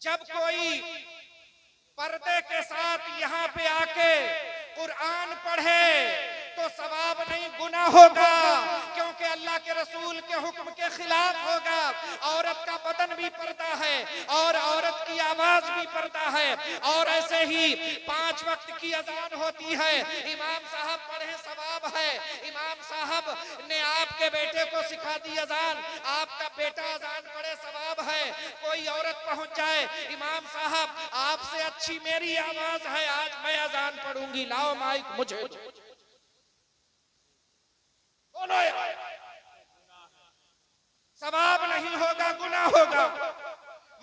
जब कोई पर्दे के साथ यहाँ पे आके कुरान पढ़े तो सवाब नहीं गुनाह होगा, क्योंकि अल्लाह के रसूल के हुक्म के खिलाफ होगा। औरत का बदन भी पर्दा है और औरत की आवाज भी पर्दा है। और ऐसे ही 5 वक्त की अजान होती है, इमाम साहब पढ़े सवाब है। इमाम साहब ने आपके बेटे को सिखा दी अजान, आपका बेटा अजान पढ़े सवाब है। कोई औरत पहुंच जाए, इमाम साहब आपसे अच्छी मेरी आवाज है, आज मैं अजान पढ़ूंगी, लाओ माइक मुझे दो। बोलो यार, सवाब नहीं होगा, गुनाह होगा।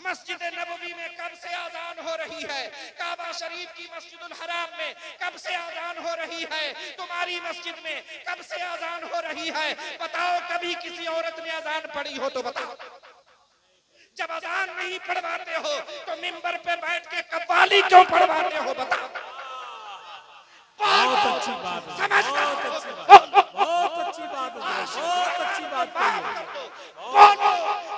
मस्जिद नबवी में कब से आजान हो रही है, काबा शरीफ की मस्जिदुल हराम में कब से आजान हो रही है, तुम्हारी मस्जिद में कब से आजान हो रही है? बताओ, कभी किसी औरत ने आजान पढ़ी हो तो बताओ। जब अजान नहीं पढ़वाते हो तो मिंबर पे बैठ के कव्वाली क्यों पढ़वाते हो? बताओ। बहुत अच्छी बात है, समझ बहुत अच्छी बात, बहुत अच्छी बात है, बहुत अच्छी बात कही है। बोलो,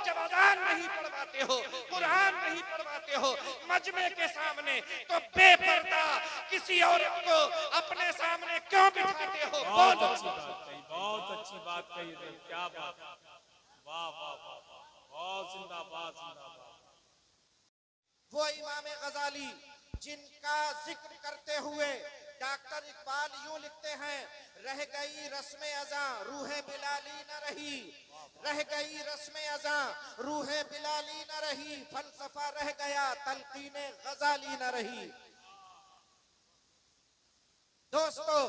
जब अजान नहीं पढ़वाते हो, कुरान नहीं पढ़वाते हो मजमे के सामने, तो बेपर्दा किसी औरत को अपने सामने क्यों बिठाते हो? बहुत अच्छी बात कही, बहुत अच्छी बात कही, क्या बात, वाह वाह वाह, बहुत जिंदाबाद जिंदाबाद। वो इमाम गजाली जिनका जिक्र करते हुए डॉक्टर इकबाल यूं लिखते हैं, रह गई रस्म अज़ा रूहे बिलाली न रही, रह गई रस्म अज़ा रूहे बिलाली न रही, फलसफा रह गया तलकीने गजाली न रही। दोस्तों,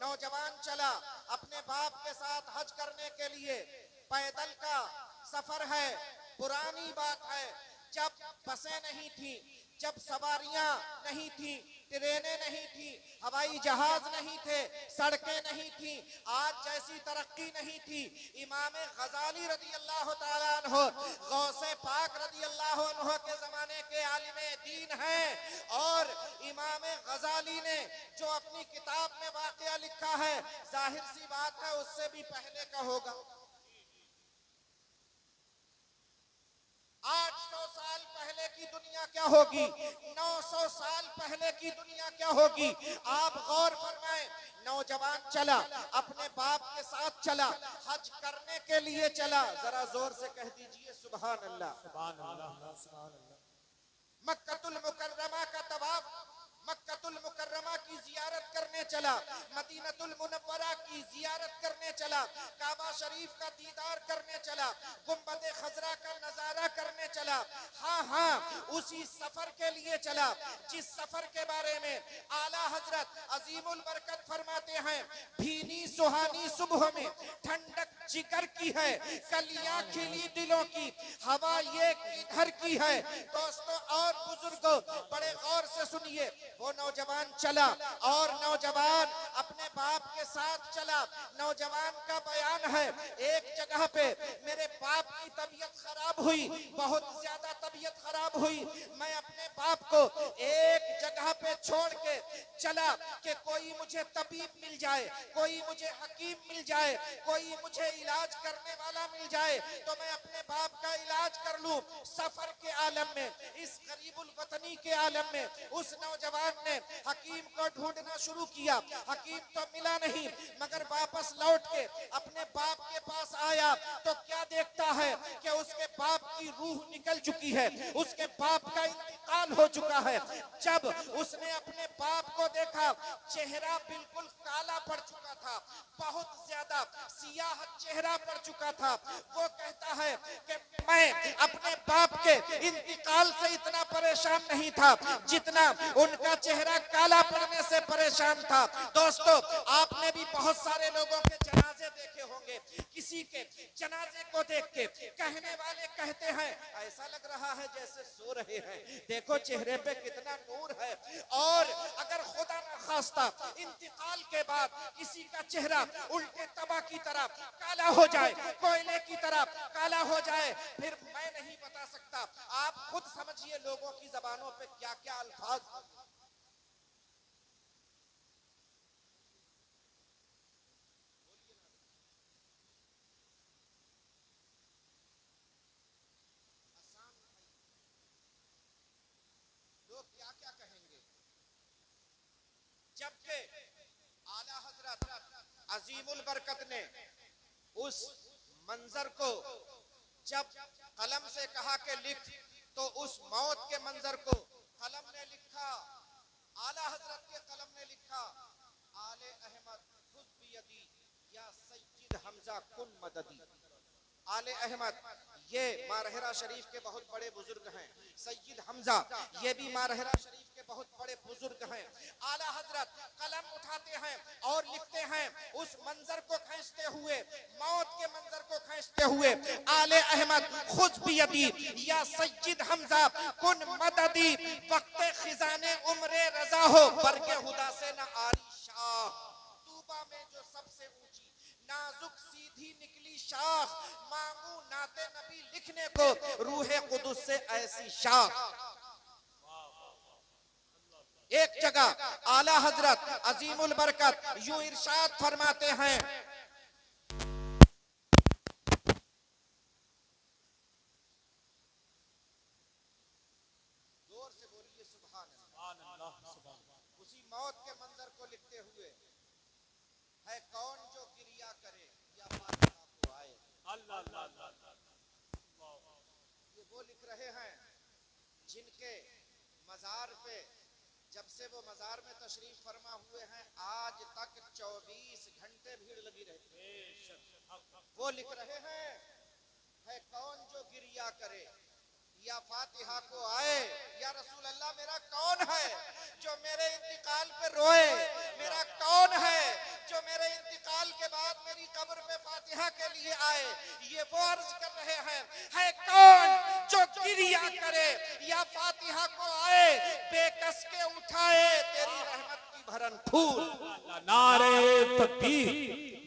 नौजवान चला अपने बाप के साथ हज करने के लिए, पैदल का सफर है। पुरानी बात है, जब बसें नहीं थी, जब सवारियां नहीं थी, ट्रेनें नहीं थी, हवाई जहाज नहीं थे, सड़कें नहीं थी, आज जैसी तरक्की नहीं थी। इमाम गजाली रदी अल्लाह ताला अन्हु, गौसे पाक रदी अल्लाह अन्हु के जमाने के आलिमे दीन हैं। और इमाम गजाली ने जो अपनी किताब में वाकया लिखा है, जाहिर सी बात है उससे भी पहले का होगा। 800 साल पहले की दुनिया क्या होगी, 900 साल पहले की दुनिया क्या होगी? आप गौर फरमाएं, नौजवान चला अपने बाप के साथ चला, हज करने के लिए चला। जरा जोर से कह दीजिए सुभान अल्लाह। सुभान अल्लाह, सुभान अल्लाह। मक्कतुल मुकर्रमा का तवाफ, मक्कतुल मुकर्रमा की जियारत करने चला, मदीनतुल मुनव्वरा की जियारत करने चला, काबा शरीफ का दीदार करने चला, गुंबद खजरा का नजारा करने चला। हाँ हाँ, उसी सफर के लिए चला जिस सफर के बारे में आला हजरत अजीमुल बरकत फरमाते हैं, भीनी सुहानी सुबह में ठंडक जिगर की है, कलियां खिली दिलों की, हवा ये किधर की है। दोस्तों और बुजुर्गों, बड़े गौर से सुनिए, वो नौजवान चला और नौजवान अपने बाप के साथ चला। नौजवान का बयान है, एक जगह पे मेरे बाप की तबीयत खराब हुई, बहुत ज्यादा तबीयत खराब हुई। मैं अपने बाप को एक जगह पे छोड़ के चला कि कोई मुझे तबीब मिल जाए, कोई मुझे हकीम मिल जाए, कोई मुझे इलाज करने वाला मिल जाए तो मैं अपने बाप का इलाज कर लूं। सफर के आलम में, इस गरीबुल वतनी के आलम में, उस नौजवान ने हकीम को ढूंढना शुरू किया। हकीम तो मिला नहीं, मगर वापस लौट के अपने बाप के पास आया तो क्या देखता है कि उसके बाप की रूह निकल चुकी है, उसके बाप का इंतकाल हो चुका है। जब उसने अपने बाप को देखा, चेहरा बिल्कुल काला पड़ चुका था, बहुत ज्यादा सियाह चेहरा पड़ चुका था। वो कहता है कि मैं अपने बाप के इंतकाल से इतना परेशान नहीं था जितना उनका चेहरा काला पड़ने से परेशान था। दोस्तों, आपने भी बहुत सारे लोगों के जनाजे देखे होंगे। किसी के जनाजे को देख के कहने वाले कहते हैं, ऐसा लग रहा है जैसे सो रहे हैं, देखो चेहरे पे कितना नूर है। और अगर खुदा न खास्ता इंतकाल के बाद किसी का चेहरा उल्टे तबाह की तरह काला हो जाए, कोयले की तरह काला हो जाए, फिर मैं नहीं बता सकता, आप खुद समझिए लोगों की जबानों पे क्या क्या अल्फाज। जबकि आला हजरत अजीमुल बरकत ने उस मंजर को जब कलम से कहा कि लिख, तो उस मौत के मंजर को कलम ने लिखा, आला हजरत के कलम ने लिखा, आले अहमद खुद बियदी या सय्यद हमजा कुन मददी। आले अहमद ये मारहरा शरीफ के बहुत बड़े बुजुर्ग हैं, सय्यद हमजा ये भी मारहरा शरीफ के बहुत बड़े बुजुर्ग हैं। आला हजरत कलम उठाते हैं और लिखते हैं, उस मंजर को खींचते हुए, मौत के मंजर को खींचते हुए, आले अहमद खुद बियदी या सय्यद हमजा कुन मददी, वक्त खिजाने उम्रे रजा हो बरके हुदा से न आरी शाह। तूबा में जो सबसे ऊंची नाजुक सीधी निकली शाख, मांगू नाते नबी लिखने को रूहे कुदुस से ऐसी शाख। एक जगह आला हजरत अजीमुल बरकत यूं इरशाद फरमाते हैं, जोर से बोलिए सुभान अल्लाह। उसी मौत के मंजर को लिखते हुए, है कौन जो गिरिया करे या फातिहा को आए। अल्लाह अल्लाह अल्लाह। ये वो लिख रहे हैं जिनके मजार पे जब से वो मजार में तशरीफ फरमा हुए हैं आज तक 24 घंटे भीड़ लगी रहती है। वो लिख रहे हैं, है कौन जो गिरिया करे या फातिहा को आए। या रसूल अल्लाह मेरा कौन है जो मेरे इंतकाल पे रोए, मेरा कौन है जो मेरे इंतकाल के बाद मेरी कब्र पे फातिहा के लिए आए। ये वो अर्ज कर रहे हैं, है कौन जो गिरिया करे या फातिहा को आए, बेकस के उठाए तेरी रहमत की भरन फूल। नारे तकबीर,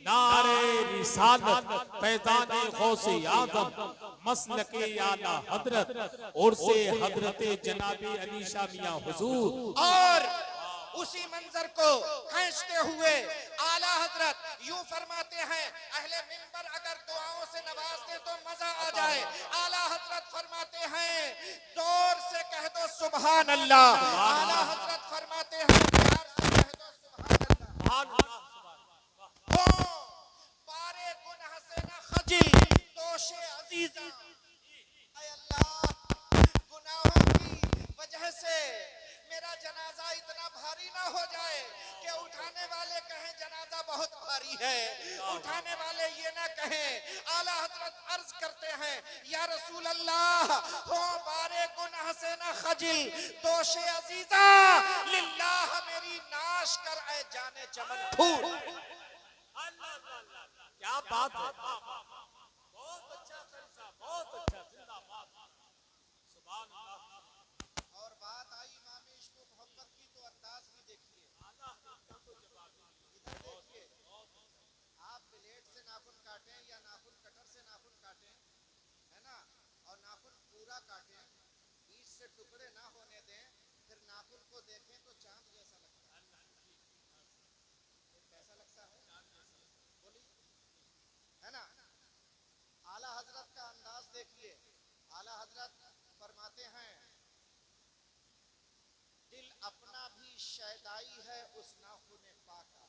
नारे रिसालत, फैज़ाने गौसे आज़म, मसलके आला हजरत और से हजरते जनाबे अली शाह मियां हुजूर। और उसी मंजर को खींचते हुए आला हजरत यूं फरमाते हैं, अहले मिंबर अगर दुआओं से नवाज दे तो मजा आ जाए। आला हजरत फरमाते हैं, जोर से कह दो सुभान अल्लाह। आला हजरत फरमाते हैं, प्यार से कह दो सुभान अल्लाह। हो बारे गुनाह से न खजिल दोषे अजीजा, ऐ अल्लाह गुनाहों की वजह से मेरा जनाजा इतना भारी ना हो जाए कि उठाने वाले कहें जनाजा बहुत भारी है, उठाने वाले ये ना कहें। आला हजरत अर्ज करते हैं, या रसूल अल्लाह हो बारे गुनाह से ना खजिल दोषे अजीजा, लिल्लाह मेरी नाश कर ऐ जाने चमन फूल। क्या बात है, बहुत अच्छा खलीसा, बहुत अच्छा, जिंदाबाद, सुभान अल्लाह। और बात आई इमाम इश्क व मोहब्बत की तो अंदाज भी देखिए। इधर देखिए, आप ब्लेड से नाखून काटें या नाखून कटर से नाखून काटें, है ना, और नाखून पूरा काटें, बीच से टुकड़े ना होने दें, फिर नाखून को देखें तो चांद जैसा लगता है। कैसा लगता है बोली, है ना। आला हजरत का अंदाज देखिए। आला हजरत फरमाते हैं, दिल अपना भी शैदाई है उस नाखूने पाका।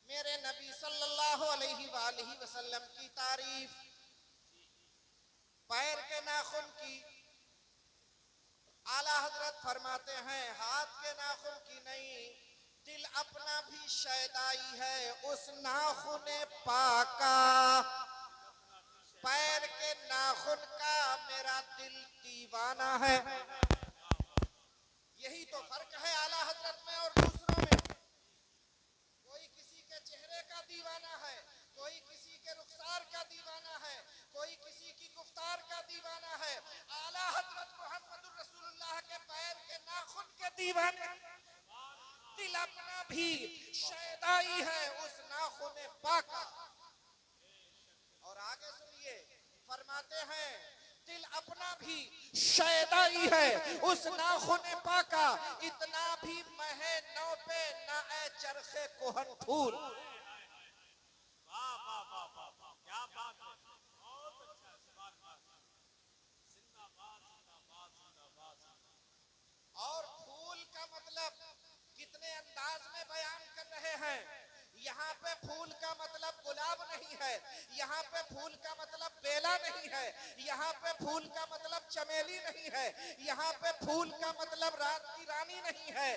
मेरे नबी सल्लल्लाहु अलैहि वसल्लम की तारीफ पैर के नाखून की, आला हजरत फरमाते हैं हाथ के नाखून की नहीं, दिल अपना भी शैदाई है उस नाखूने पाका। पैर के नाखून का मेरा दिल दीवाना है। यही तो फर्क है आला हजरत में और दूसरों में। कोई किसी के चेहरे का दीवाना है, कोई किसी के रुखसार का दीवाना है, कोई किसी की गुफ्तार का दीवाना है। आला हजरत मोहम्मदुर रसूलुल्लाह के पैर के नाखून के दीवाने। दिल अपना भी शैदाई है उस नाखूने पाका। और आगे सुनिए, फरमाते हैं दिल अपना भी शैदाई है उस नाखूने पाका, इतना भी महे नौ पे ना ए चरखे कोहन फूल। वाह वाह वाह वाह, क्या बात है। अंदाज में बयान कर रहे हैं। यहाँ पे फूल का मतलब गुलाब नहीं है, यहाँ पे फूल का मतलब बेला नहीं है, यहाँ पे फूल का मतलब चमेली नहीं है, यहाँ पे फूल का मतलब रात की रानी नहीं है।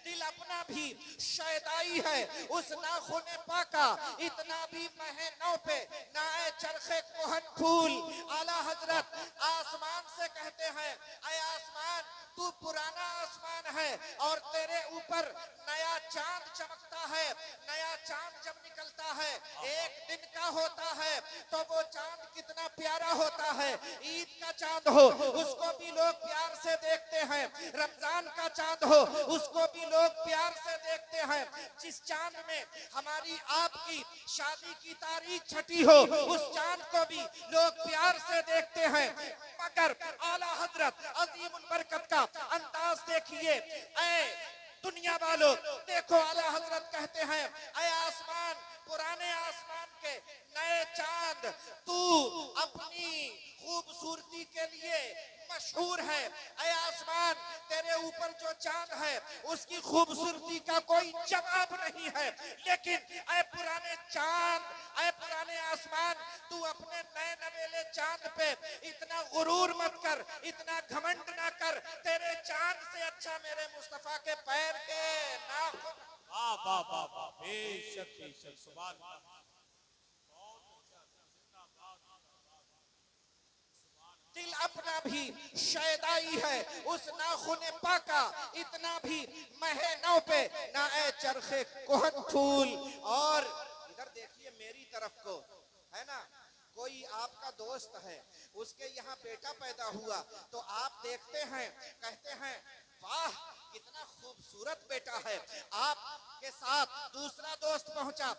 दिल अपना भी शैदाई है उस नाखुने पाका, इतना भी महे नौ पे ना आए चरखे कोहन फूल। आला हजरत आसमान से कहते हैं, ऐ आसमान तू पुराना आसमान है और तेरे ऊपर नया चांद चमकता है। नया चांद जब निकलता है एक दिन का होता है तो वो चांद कितना प्यारा होता है। ईद का चांद हो उसको भी लोग प्यार से देखते हैं, रमजान का चांद हो उसको भी लोग प्यार से देखते हैं। जिस चांद में हमारी आपकी शादी की तारीख छठी हो उस चांद को भी लोग प्यार से देखते हैं। मगर आला हजरत अजीमुल बरकत का अंदाज देखिए। ऐ दुनिया वालों देखो, आला हजरत कहते हैं, ऐ आसमान पुराने आसमान के नए चांद, तू अपनी खूबसूरती के लिए मशहूर है। ऐ आसमान तेरे ऊपर जो चांद है उसकी खूबसूरती का कोई जवाब नहीं है। लेकिन ऐ पुराने चांद, ऐ पुराने आसमान, तू अपने नए नवेले चांद पे इतना गुरूर मत कर, इतना घमंड ना कर। तेरे चांद से अच्छा मेरे मुस्तफा के पैर के नाखून। वाह वाह वाह वाह, बेशक बेशक, सुभान अल्लाह। दिल अपना भी शैदाई है उस नाखुने पाका, इतना भी महे नौ पे ना ए चरखे कोहन फूल। और इधर देखिए मेरी तरफ को, है ना, कोई आपका दोस्त है, उसके यहाँ बेटा पैदा हुआ तो आप देखते हैं, कहते हैं वाह कितना खूबसूरत बेटा है। आपके साथ दूसरा दोस्त पहुंचा,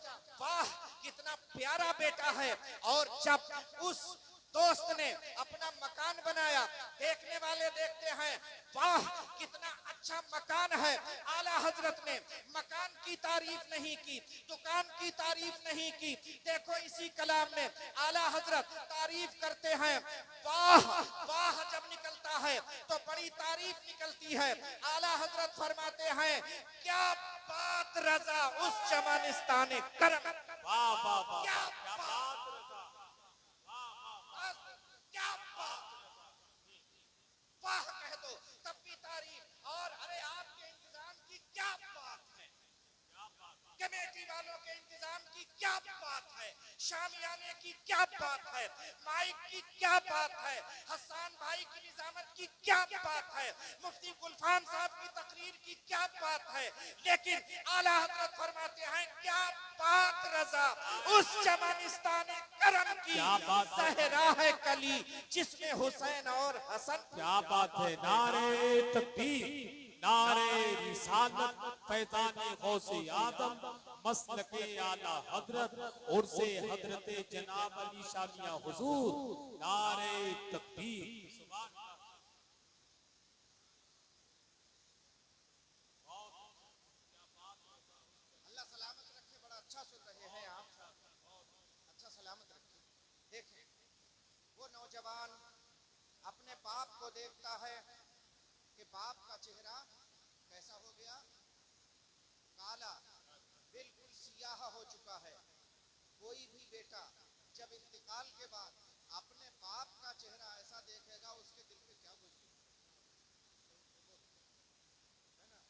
वाह कितना प्यारा बेटा है। और जब उस दोस्त ने अपना मकान बनाया, देखने वाले देखते हैं वाह कितना अच्छा मकान है। आला हजरत ने मकान की तारीफ नहीं की, दुकान की तारीफ नहीं की। देखो इसी कलाम में आला हजरत तारीफ करते हैं, वाह वाह जब निकलता है तो बड़ी तारीफ निकलती है। आला हजरत फरमाते हैं, क्या बात रजा उस चमनिस्ताने करम। वाह वाह वाह, क्या क्या बात, बात, क्या बात, वाह कह दो तब भी तारीफ। और अरे आपके इंतजाम की क्या बात है, कमेटी वालों के इंतजाम की क्या बात है, शामियाने की क्या बात है, माइक की क्या बात है, हसन भाई की निजामत की क्या बात है, मुफ्ती गुलफाम साहब की तकरीर की क्या बात है। लेकिन आला हजरत फरमाते हैं, क्या बात रजा उस चमनिस्तान करम की, क्या बात है। सहरा है कली जिसमें हुसैन और हसन। क्या बात है। नारे तकबीर, नारे रिसालत, फैज़ाने गौसे आदम, मसलके आला हजरत, और से हजरत जनाब अली शाह मियां हुजूर। नारे तकबीर, सुभान अल्लाह। अल्लाह सलामत रखे, बड़ा अच्छा सुन रहे हैं आप, अच्छा सलामत रखे। देखें वो नौजवान अपने बाप को देखता है कि बाप का चेहरा कैसा हो गया, काला, बिल्कुल सियाह हो चुका है। कोई भी बेटा जब इंतकाल के बाद अपने बाप का चेहरा ऐसा देखेगा उसके दिल पे क्या गुजरेगा, है ना।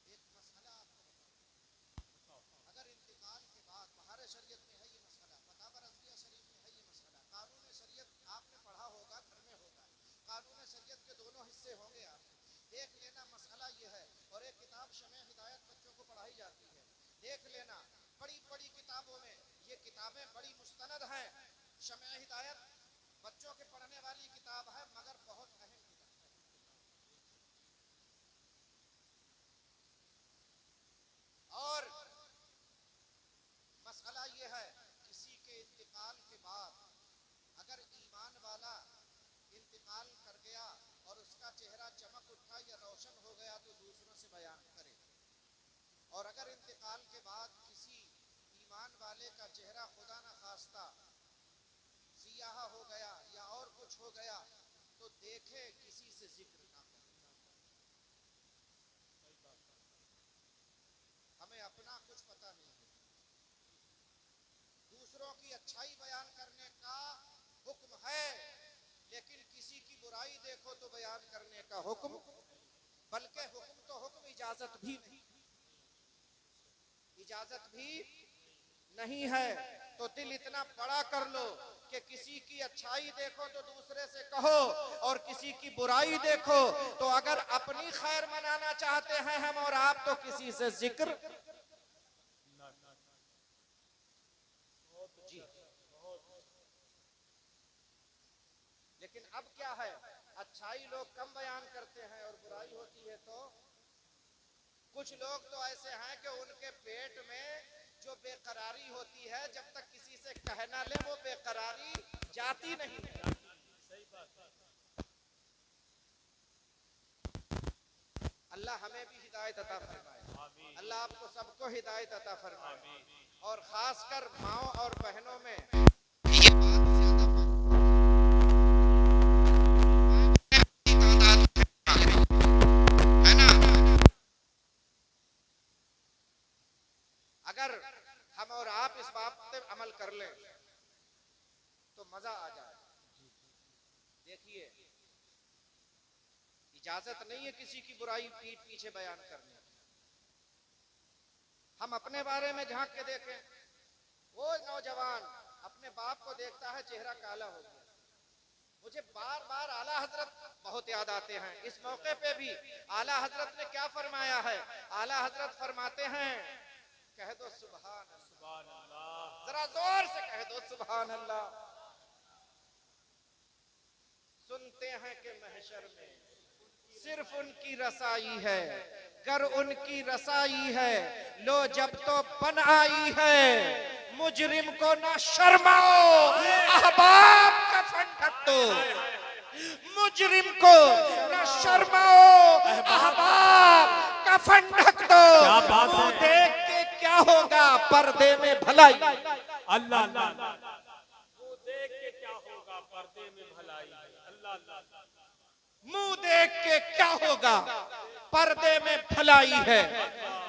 एक मसला आपको बताऊं, अगर इंतकाल के बाद बहार शरीयत में है ये मसला, फतावा रज़िया शरीफ में है ये मसला, कानून शरीयत आपने पढ़ा होगा, घर में होगा, कानून शरीयत के दोनों हिस्से होंगे, आप देख लेना। मसला ये है, और एक किताब शमे हिदायत बच्चों को पढ़ाई जाती है, देख लेना। बड़ी बड़ी किताबों में ये किताबें बड़ी मुस्तनद हैं। शमे हिदायत बच्चों के पढ़ने वाली किताब है, मगर बहुत अहम किताब है। और मसला ये है, किसी के इंतकाल के बाद अगर ईमान वाला इंतकाल कर गया और उसका चेहरा चमक उठा या रोशन हो गया तो दूसरों से बयान करे, और अगर इंतकाल के बाद किसी ईमान वाले का चेहरा खुदा न खास्ता सियाह हो गया या और कुछ हो गया तो देखे किसी से जिक्र ना करे। दूसरों की अच्छाई बयान करने का हुक्म है, लेकिन किसी की बुराई देखो तो बयान करने का हुक्म, बल्कि हुक्म तो हुक्म, इजाजत भी नहीं, इजाजत भी नहीं है। तो दिल इतना बड़ा कर लो कि किसी की अच्छाई देखो तो दूसरे से कहो, और किसी की बुराई देखो तो अगर अपनी खैर मनाना चाहते हैं हम और आप तो किसी से जिक्र जी। लेकिन अब क्या है, अच्छाई लोग कम बयान करते हैं और बुराई होती है तो कुछ लोग तो ऐसे हैं कि उनके पेट में जो बेकरारी होती है, जब तक किसी से कह ना ले वो बेकरारी जाती नहीं। अल्लाह हमें भी हिदायत अता फरमाए, अल्लाह आपको सबको हिदायत अता फरमाए, और खासकर माओ और बहनों में ये बात ज्यादा है ना। अगर हम और आप इस बात पे अमल कर लें तो मजा आ जाए। देखिए, इजाजत नहीं है किसी की बुराई पीठ पीछे बयान करने की। हम अपने बारे में झांक के देखें, वो नौजवान अपने बाप को देखता है चेहरा काला हो गया। मुझे बार बार आला हजरत बहुत याद आते हैं। इस मौके पे भी आला हजरत ने क्या फरमाया है, आला हजरत फरमाते हैं, कह दो सुभान अल्लाह, जरा जोर से कह दो सुभान अल्लाह। सुनते हैं कि महशर में सिर्फ उनकी रसाई है, गर उनकी रसाई है, लो जब तो पन आई है, मुजरिम को ना शर्माओ, अहबाब का फंडक दो। मुजरिम को ना शर्माओ, अहबाब का फंडक दो। मुंह देख के क्या होगा, पर्दे में भलाई। अल्लाह अल्लाह, वो देख के क्या होगा, पर्दे में भलाई। अल्लाह अल्लाह, मुंह देख के क्या होगा, पर्दे में भलाई है।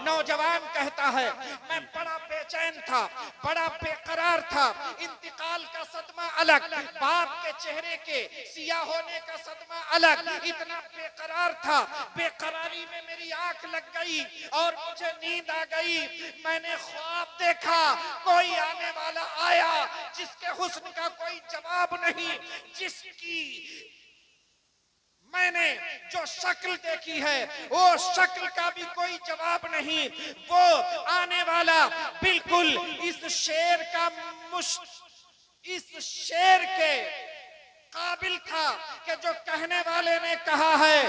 नौजवान कहता है, मैं बड़ा बेचैन था, बड़ा बेकरार था, इंतकाल का सदमा अलग, बाप के चेहरे के सिया होने का सदमा अलग, इतना बेकरार था, बेकरारी में मेरी आंख लग गई और मुझे नींद आ गई। मैंने ख्वाब देखा, कोई आने वाला आया जिसके हुस्न का कोई जवाब नहीं, जिसकी मैंने जो शक्ल देखी है वो शक्ल का भी कोई जवाब नहीं। वो आने वाला बिल्कुल इस शेर का इस शेर के काबिल था कि जो कहने वाले ने कहा है,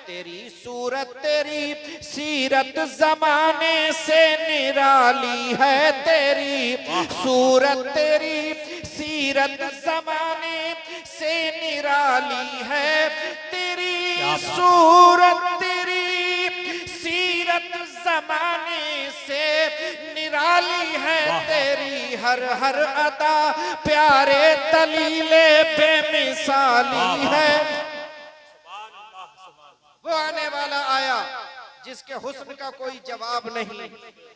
तेरी सूरत तेरी सीरत जमाने से निराली है, तेरी सूरत तेरी सीरत जमाने से निराली है, तेरी सूरत तेरी सीरत जमाने से निराली है, तेरी हर हर अदा प्यारे तलीले बेमिसाली है। वो आने वाला आया जिसके हुस्न का कोई जवाब नहीं।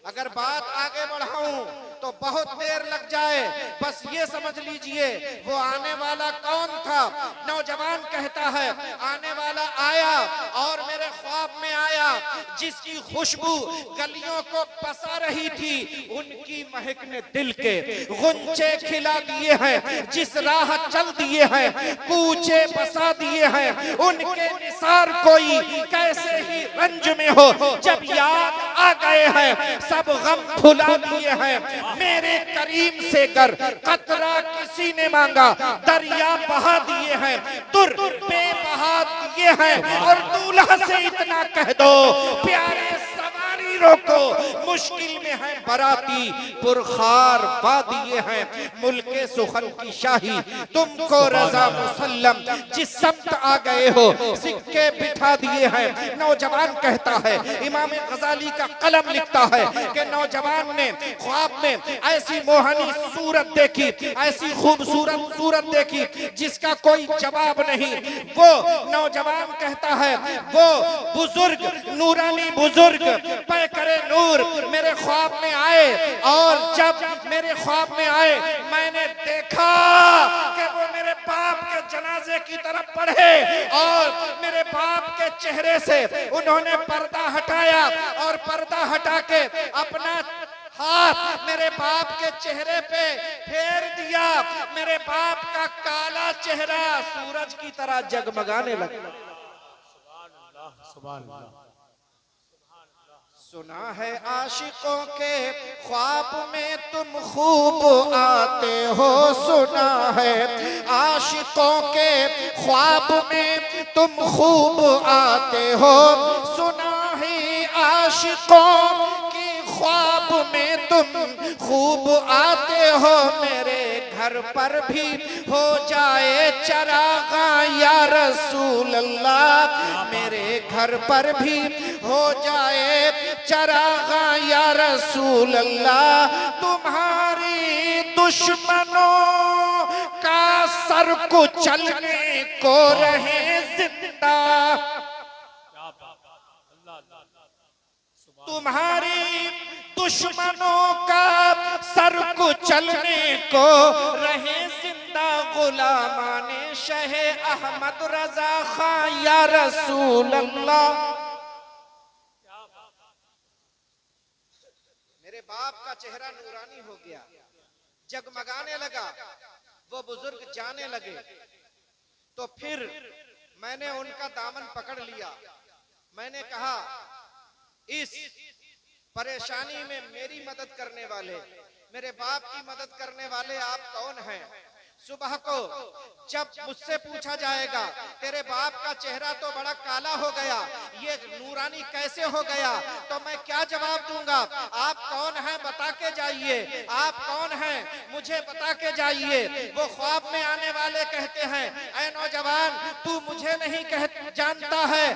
अगर बात आगे बढ़ाऊं तो बहुत देर लग जाए, बस ये समझ लीजिए वो आने वाला कौन था। नौजवान कहता है, आने वाला आया और मेरे ख्वाब में आया, जिसकी खुशबू गलियों को बसा रही थी, उनकी महक ने दिल के गुंचे खिला दिए हैं, जिस राह चल दिए हैं कूचे बसा दिए हैं, उनके निसार कोई कैसे ही रंज में हो, जब याद आ गए हैं सब गम भुला दिए हैं। मेरे करीम से गर कतरा किसी ने मांगा, दरिया बहा दिए हैं, तुर पे बहा दिए हैं, और दूल्हा से इतना कह दो, प्यारे सवारी रोको, मुश्किल में है बराती, पुरखार बा दिए हैं, मुल्के सुखन की शाही तुमको रजा मुसल्लम, जिस सब्त आ गए हो सिक्के बिठा दिए हैं। नौजवान कहता है, इमाम गजाली का कलम लिखता है कि नौजवान ने ख्वाब में ऐसी मोहनी सूरत देखी, ऐसी खूबसूरत सूरत देखी जिसका कोई जवाब नहीं। वो नौजवान कहता है, वो बुजुर्ग नूरानी बुजुर्ग पैकरे नूर मेरे मेरे ख्वाब में आए, और जब मेरे ख्वाब में आए मैंने देखा कि वो मेरे बाप के जनाजे की तरफ बढ़े और मेरे बाप के चेहरे से उन्होंने पर्दा हटाया और पर्दा हटा के अपना हाथ मेरे बाप के चेहरे पे फेर दिया। मेरे बाप का काला चेहरा सूरज की तरह जगमगाने लगा। सुना है आशिकों के ख्वाब में तुम खूब आते हो, सुना है आशिकों के ख्वाब में तुम खूब आते हो, सुना है आशिकों की ख्वाब में तुम खूब आते हो। मेरे घर पर भी हो जाए चरागा या रसूल अल्लाह, मेरे घर पर भी हो जाए चरागा या रसूल अल्लाह, तुम्हारी दुश्मनों का सर को चलने को रहे जिंदा, तुम्हारी दुश्मनों का सर को चलने को रहे जिंदा, गुलामाने शहे अहमद रजा खां या रसूल अल्लाह। मेरे बाप का चेहरा नूरानी हो गया, जगमगाने लगा, वो बुजुर्ग जाने लगे। तो फिर मैंने उनका दामन पकड़ लिया, मैंने कहा इस परेशानी में मेरी मदद करने वाले, मेरे बाप की मदद करने वाले आप कौन हैं? सुबह को जब मुझसे पूछा जाएगा तेरे बाप का चेहरा तो बड़ा काला हो गया, ये नूरानी कैसे हो गया, तो मैं क्या जवाब दूंगा? आप कौन हैं बता के जाइए, आप कौन हैं मुझे बता के जाइए। वो ख्वाब में आने वाले कहते हैं ऐ नौजवान तू मुझे नहीं जानता है,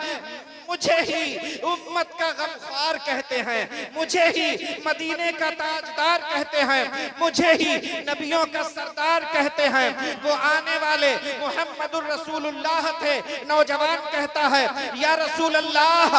मुझे ही उम्मत का गमख्वार कहते हैं, मुझे ही मदीने का ताजदार कहते हैं, मुझे ही नबियों का सरदार कहते हैं। वो आने वाले मुहम्मदुर रसूलुल्लाह थे। नौजवान कहता है या रसूल अल्लाह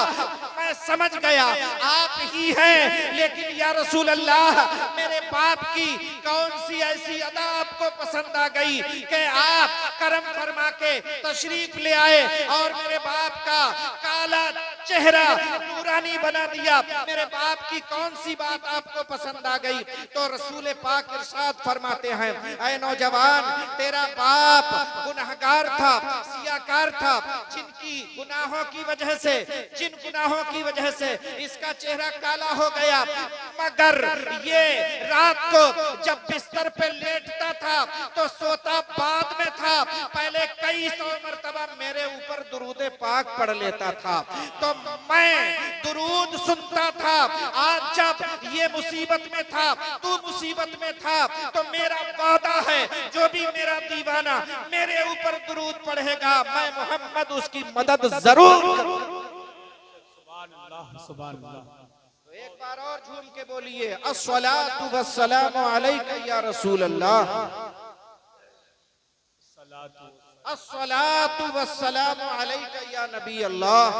मैं समझ गया आप ही हैं, लेकिन या रसूल अल्लाह मेरे बाप की कौन सी ऐसी अदा आपको पसंद आ गई कि आप करम फरमा के तशरीफ ले आए और मेरे बाप का काला चेहरा नूरानी बना दिया, मेरे बाप की कौन सी बात आपको पसंद आ गई? तो रसूल पाक इरशाद फरमाते हैं ऐ नौजवान तेरा बाप गुनाहगार था, सियाकार था, जिनकी गुनाहों की वजह से, जिन गुनाहों की वजह से इसका चेहरा काला हो गया, मगर ये रात को जब बिस्तर पे लेटता था तो सोता बाद में था, पहले कई सौ मर्तबा मेरे ऊपर दुरूद पाक पढ़ लेता था, तो मैं दुरूद सुनता था। आज जब ये मुसीबत में था, तू मुसीबत में था, तो मेरा वादा है जो भी मेरा दीवाना मेरे ऊपर दुरूद पढ़ेगा मैं मोहम्मद उसकी मदद जरूर करूंगा। सुभान अल्लाह। तो एक बार और झूम के बोलिए अस्सलातु वस्सलामु अलैका या रसूल अल्लाह, अस्सलातु वस्सलामु अलैका या नबी अल्लाह।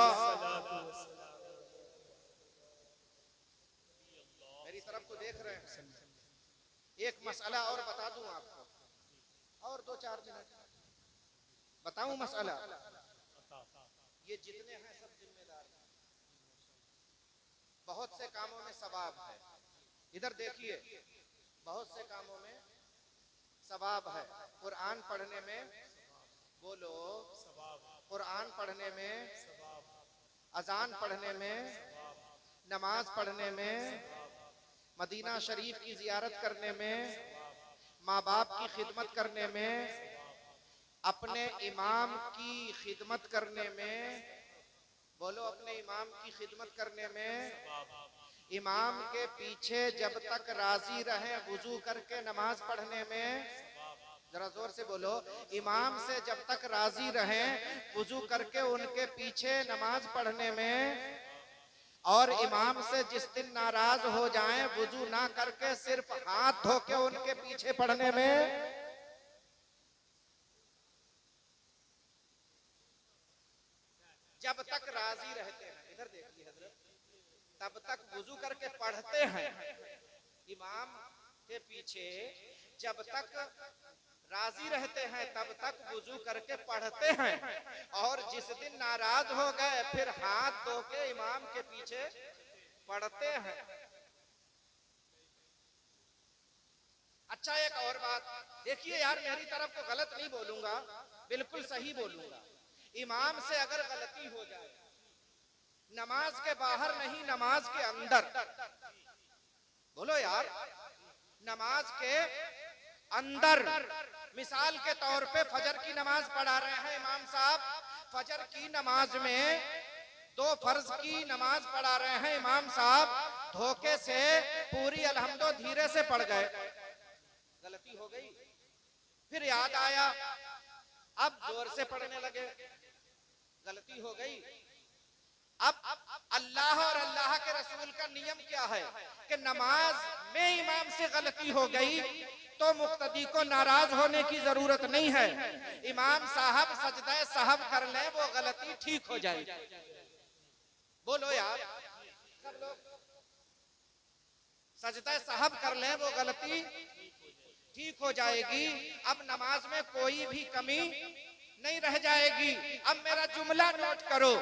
मेरी तरफ तो देख रहे हैं। एक मसला और बता दूं आपको, और 2-4 मिनट बताऊं मसला। ये जितने हैं सब जिम्मेदार हैं, बहुत से कामों में सवाब है। इधर देखिए बहुत से कामों में सवाब है। कुरान पढ़ने में, बोलो कुरान पढ़ने में, अजान पढ़ने में, नमाज पढ़ने में, मदीना शरीफ की जियारत करने में, माँ बाप की खिदमत करने में, अपने इमाम की खिदमत करने में, बोलो अपने इमाम की खिदमत करने में, इमाम के पीछे जब तक राजी रहे वुजू करके नमाज पढ़ने में, जरा जोर से बोलो, इमाम से जब तक राजी रहे वुजू करके उनके पीछे नमाज पढ़ने में, और इमाम से जिस दिन नाराज हो जाएं वुजू ना करके सिर्फ हाथ धो के उनके पीछे पढ़ने में, जब तक राजी रहते हैं, इधर देखिए हजरत, तब तक वुजू करके पढ़ते हैं, इमाम के पीछे जब तक राजी रहते हैं तब तक वुजू करके पढ़ते हैं, और जिस दिन नाराज हो गए फिर हाथ धो के इमाम के पीछे पढ़ते हैं। अच्छा, एक और बात देखिए यार, मेरी तरफ को गलत नहीं बोलूंगा, बिल्कुल सही बोलूंगा। इमाम से अगर गलती हो जाए, नमाज के बाहर नहीं, नमाज के अंदर, बोलो यार, नमाज के अंदर, मिसाल के तौर पे फजर की नमाज पढ़ा रहे हैं इमाम साहब, फजर की नमाज में 2 फर्ज की नमाज पढ़ा रहे हैं इमाम साहब, धोखे से पूरी अलहम्दो धीरे से पढ़ गए, गलती हो गई, फिर याद आया अब जोर से पढ़ने लगे, गलती हो गई। अब अल्लाह और अल्लाह के रसूल का नियम क्या है कि नमाज में इमाम से गलती हो गई तो मुक्तदी को नाराज होने की जरूरत नहीं है, इमाम साहब सजदा साहब कर ले, वो गलती ठीक हो जाएगी। बोलो यार, सब लोग सजदा साहब कर ले, वो गलती ठीक हो जाएगी। अब नमाज में कोई भी कमी नहीं रह जाएगी। अब मेरा जुमला नोट करो,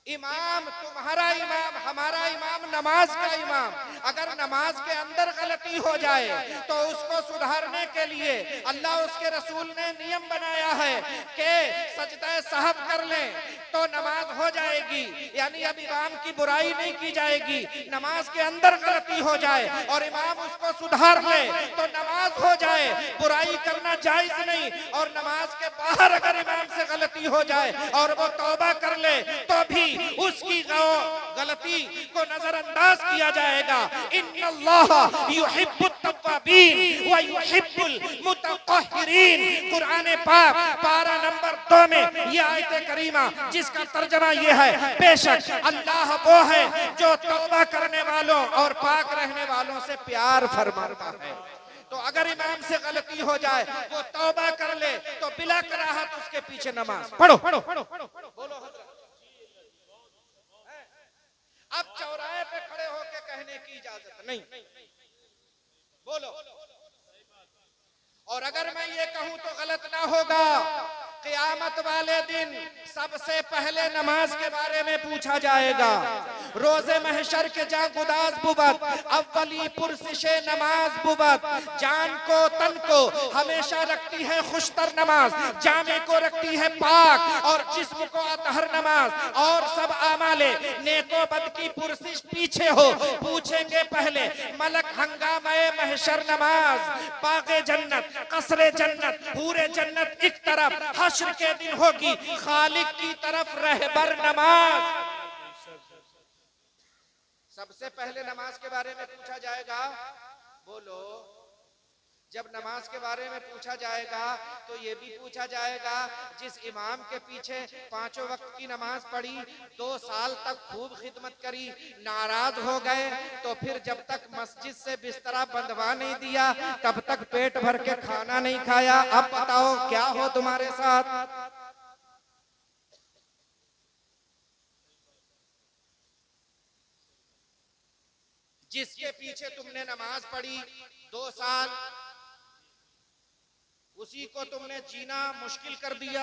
इमाम तुम्हारा इमाम, हमारा इमाम, नमाज का इमाम, अगर नमाज के अंदर गलती हो जाए तो उसको सुधारने के लिए अल्लाह उसके रसूल ने नियम बनाया है कि सजदा साहब कर लें तो नमाज हो जाएगी, यानी अब इमाम की बुराई नहीं की जाएगी। नमाज के अंदर गलती हो जाए और इमाम उसको सुधार ले तो नमाज हो जाए, बुराई करना जायज नहीं। और नमाज के बाहर अगर इमाम से गलती हो जाए और वो तौबा कर ले तो भी उसकी गलती को नजरअंदाज किया जाएगा। इन्नल्लाह युहिब्बुत तव्वाबीन व युहिब्बुल मुतत्तहिरीन, कुरान पाक पारा नंबर 2 में ये आयत करीमा जिसका तर्जमा ये है, बेशक अल्लाह वो है जो तौबा करने वालों और पाक रहने वालों से प्यार फरमाता है। तो अगर इमाम से गलती हो जाए, वो तौबा कर ले तो बिला कराहत उसके पीछे नमाज पढ़ो। बोलो हजरत। अब चौराहे पे खड़े होके कहने की इजाजत नहीं, बोलो। और अगर मैं ये कहूं तो गलत ना होगा, क़यामत वाले दिन सबसे पहले नमाज के बारे में पूछा जाएगा। रोज़े महशर के जा गुदाज बुबत, अव्वली पुरसिशे नमाज बुबत, जान को तन को हमेशा रखती है खुशतर नमाज, जामे को रखती है पाक और जिस्म को अतहर नमाज, और सब आमाले नेको बद की पुरसिश पीछे हो। पूछेंगे पहले मलक हंगामे महशर नमाज, बागे जन्नत, कसरे जन्नत, पूरे जन्नत एक तरफ, हश्र के दिन होगी खालिक की तरफ रहबर नमाज। सबसे पहले नमाज के बारे में पूछा जाएगा। बोलो, जब नमाज के बारे में पूछा जाएगा तो ये भी पूछा जाएगा जिस इमाम के पीछे 5 वक्त की नमाज पढ़ी, 2 साल तक खूब खिदमत करी, नाराज हो गए तो फिर जब तक मस्जिद से बिस्तरा बंधवा नहीं दिया तब तक पेट भर के खाना नहीं खाया। अब बताओ क्या हो तुम्हारे साथ। जिसके पीछे तुमने नमाज पढ़ी 2 साल, उसी को तुमने जीना मुश्किल कर दिया।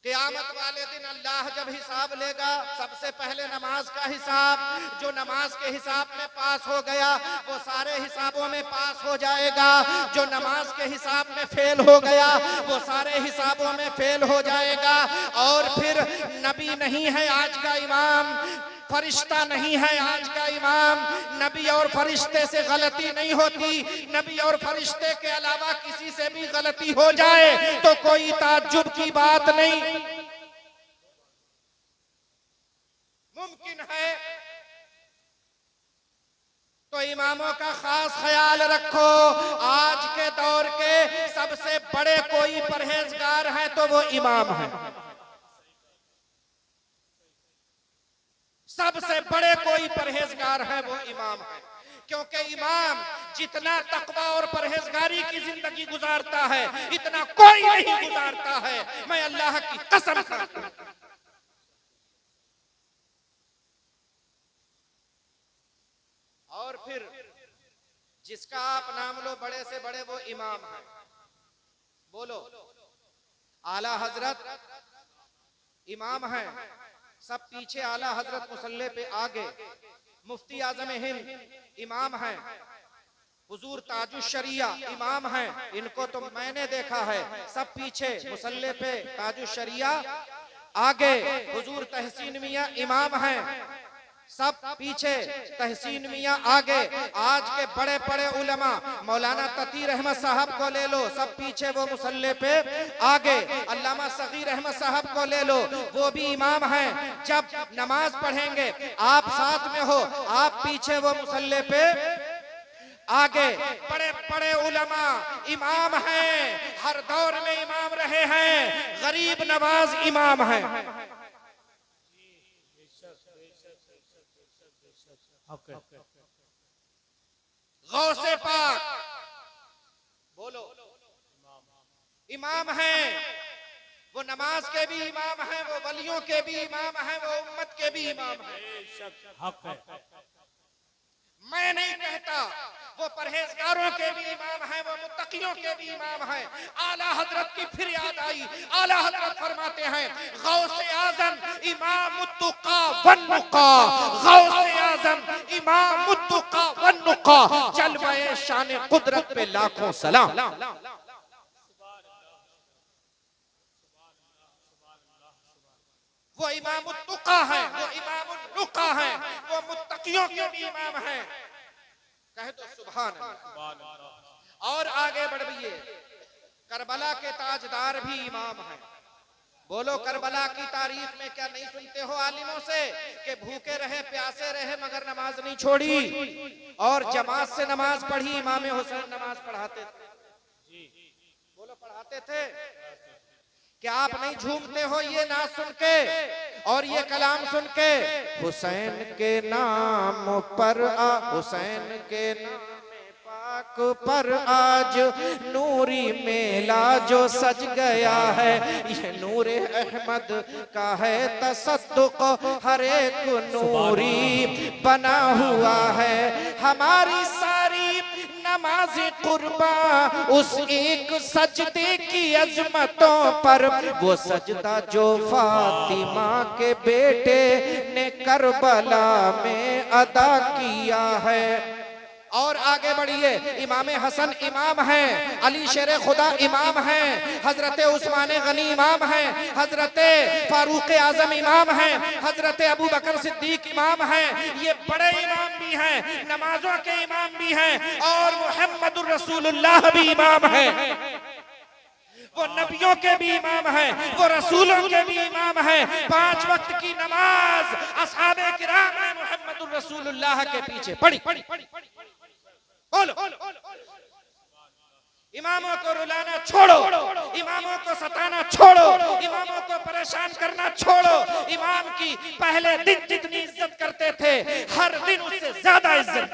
क़यामत वाले दिन अल्लाह जब हिसाब लेगा, सबसे पहले नमाज का हिसाब। जो नमाज के हिसाब में पास हो गया वो सारे हिसाबों में पास हो जाएगा, जो नमाज के हिसाब में फेल हो गया वो सारे हिसाबों में फेल हो जाएगा। और फिर नबी नहीं है आज का इमाम, फरिश्ता नहीं है आज का इमाम। नबी और फरिश्ते से गलती नहीं होती, नबी और फरिश्ते के अलावा किसी से भी गलती हो जाए तो कोई ताज्जुब की बात नहीं, मुमकिन है। तो इमामों का खास ख्याल रखो। आज के दौर के सबसे बड़े कोई परहेजगार हैं तो वो इमाम है। सबसे बड़े कोई परहेजगार है वो इमाम है, क्योंकि इमाम जितना तकवा और परहेजगारी की जिंदगी गुजारता है इतना कोई नहीं गुजारता है, मैं अल्लाह की कसम करता हूं। फिर जिसका आप नाम लो बड़े से बड़े वो इमाम है। बोलो, आला हजरत इमाम है, सब पीछे आला हजरत मुसल्ले पे आगे। मुफ्ती आजम हिंद इमाम है, हुजूर ताजुश शरिया इमाम है, इनको तो मैंने देखा है, सब पीछे मुसल्ले पे ताजुश शरिया आगे। हुजूर तहसीन मियां इमाम है, सब पीछे तहसीन मियां आगे। आज के बड़े बड़े उलमा मौलाना तकीर अहमद साहब को ले लो, सब पीछे वो मुसल्ले पे आगे। अल्लामा सगीर अहमद साहब को ले लो, वो भी इमाम हैं। जब नमाज पढ़ेंगे आप साथ में हो, आप पीछे वो मुसल्ले पे आगे। बड़े बड़े उलमा इमाम हैं, हर दौर में इमाम रहे हैं। गरीब नवाज इमाम है। गौसे पाक बोलो इमाम हैं, वो नमाज के भी इमाम हैं, वो वलियों के भी इमाम हैं, वो उम्मत के भी इमाम हैं। मैं नहीं कहता, वो परहेजगारों के भी इमाम हैं, वो मुत्तकियों के भी इमाम हैं। आला हजरत की फिर याद आई, आला हजरत फरमाते हैं गौसे आजम इमाम मुत्तका वन्नुका, गौसे आजम इमाम मुत्तका वन्नुका, जलवाए शान कुदरत पे लाखों सलाम। वो इमाम मुत्तका है, वो इमाम मुत्तका है, वो मुत्तकियों के भी इमाम हैं। कहे तो सुभान अल्लाह। और आगे बढ़िए, करबला के ताजदार भी इमाम हैं। बोलो, करबला की तारीख में क्या नहीं सुनते हो आलिमों से कि भूखे रहे प्यासे रहे मगर नमाज नहीं छोड़ी और जमात से नमाज पढ़ी। इमाम हुसैन नमाज पढ़ाते थे। बोलो, पढ़ाते थे। क्या आप नहीं झूमते हो ये नाच सुन के और ये कलाम सुन के? हुसैन के नाम पर हुसैन के नाम पाक पर आज नूरी मेला जो सज गया है, ये नूरे अहमद का है तसद्दुक, हर एक नूरी बना हुआ है। हमारी सारी नमाज कुर्बा उस एक सजदे की अजमतों पर, वो सजदा जो फातिमा के बेटे ने करबला में अदा किया है। और आगे बढ़िए, इमाम हसन इमाम हैं, अली शेर खुदा इमाम हैं, हजरत उस्मान गनी इमाम हैं, हजरत फारूक आजम इमाम हैं, हजरत अबू बकर सिद्दीक इमाम हैं। ये बड़े इमाम भी हैं, नमाजों के इमाम भी हैं, और मुहम्मदुर रसूलुल्लाह भी इमाम हैं। वो नबियों के भी इमाम हैं, वो रसूलों के भी इमाम हैं। 5 वक्त की नमाज असहाबे किराम ने मुहम्मदुर रसूलुल्लाह के पीछे पढ़ी। बोलो, इमामों को रुलाना छोड़ो, इमामों को सताना छोड़ो, इमामों को परेशान करना छोड़ो। इमाम की पहले दिन जितनी इज्जत करते थे, हर दिन उससे ज्यादा इज्जत।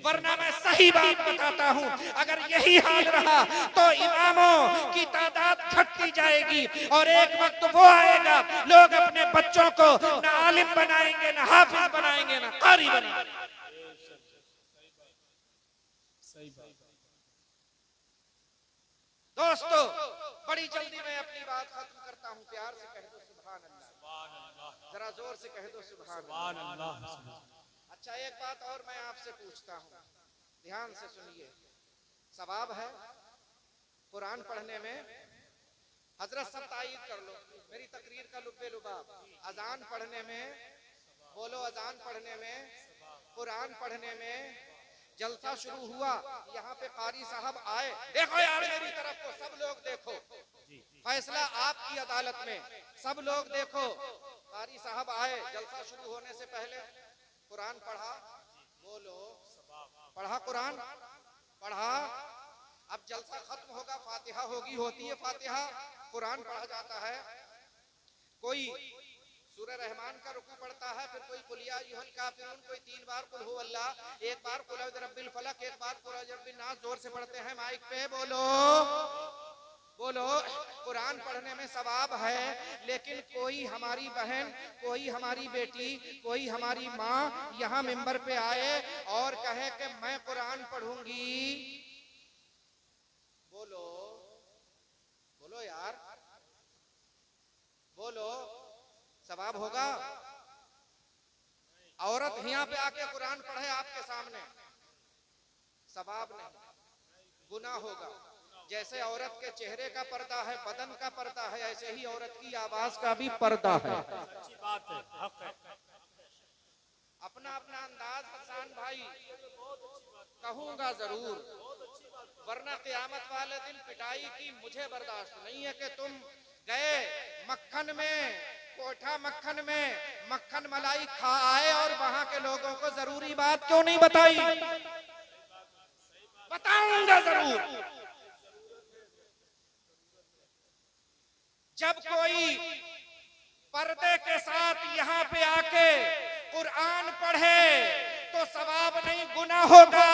वरना मैं सही बात बताता हूँ, अगर यही हाल रहा तो इमामों की तादाद घटती जाएगी और एक वक्त वो आएगा लोग अपने बच्चों को न आलिम बनाएंगे, न हाफिज बनाएंगे, न कारी बनाएंगे। दोस्तों, बड़ी जल्दी मैं अपनी बात खत्म करता हूँ। प्यार से कह दो सुभान अल्लाह, जरा जोर से कह दो सुभान अल्लाह। अच्छा, एक बात और मैं आपसे पूछता हूँ, ध्यान से सुनिए। सवाब है कुरान पढ़ने में? हजरत सब तायीद कर लो मेरी तकरीर का लुब्बे लुबाब। अजान पढ़ने में, बोलो, अजान पढ़ने में, कुरान पढ़ने में। जलसा शुरू हुआ, यहाँ पे कारी साहब आए, देखो यार मेरी तरफ को, सब लोग देखो, फैसला आपकी अदालत में, सब लोग देखो। कारी साहब आए, जलसा शुरू होने से पहले कुरान पढ़ा। बोलो, पढ़ा कुरान, पढ़ा। अब जलसा खत्म होगा, फातिहा होगी, होती है फातिहा, कुरान पढ़ा जाता है। कोई सूरह रहमान का रुकू पढ़ता है, फिर कोई कुल या अय्युहल काफिरून, कोई 3 बार कुल हु अल्लाह, एक बार कुल अऊज़ु बिरब्बिल फलक, एक बार कुल अऊज़ु बिन नास। जोर से पढ़ते हैं माइक पे, बोलो। बोलो, कुरान पढ़ने में सवाब है, लेकिन कोई हमारी बहन, कोई हमारी बेटी, कोई हमारी माँ यहाँ मिंबर पे आए और कहे कि मैं कुरान पढ़ूंगी, बोलो बोलो यार, बोलो, सवाब होगा? औरत यहाँ पे आके कुरान पढ़े आपके सामने, सवाब नहीं, गुनाह होगा। जैसे औरत के चेहरे का पर्दा है, बदन का पर्दा है, ऐसे ही औरत की आवाज का भी पर्दा है। अच्छी बात है, हक है। अपना अपना अंदाज हसन भाई, कहूंगा जरूर, वरना क़यामत वाले दिन पिटाई की मुझे बर्दाश्त नहीं है कि तुम गए मक्खन में, कोठा मक्खन में मक्खन मलाई खा आए और वहां के लोगों को जरूरी बात क्यों नहीं बताई? बताऊंगा जरूर। जब कोई पर्दे के साथ यहाँ पे आके कुरान पढ़े तो सवाब नहीं, गुनाह होगा,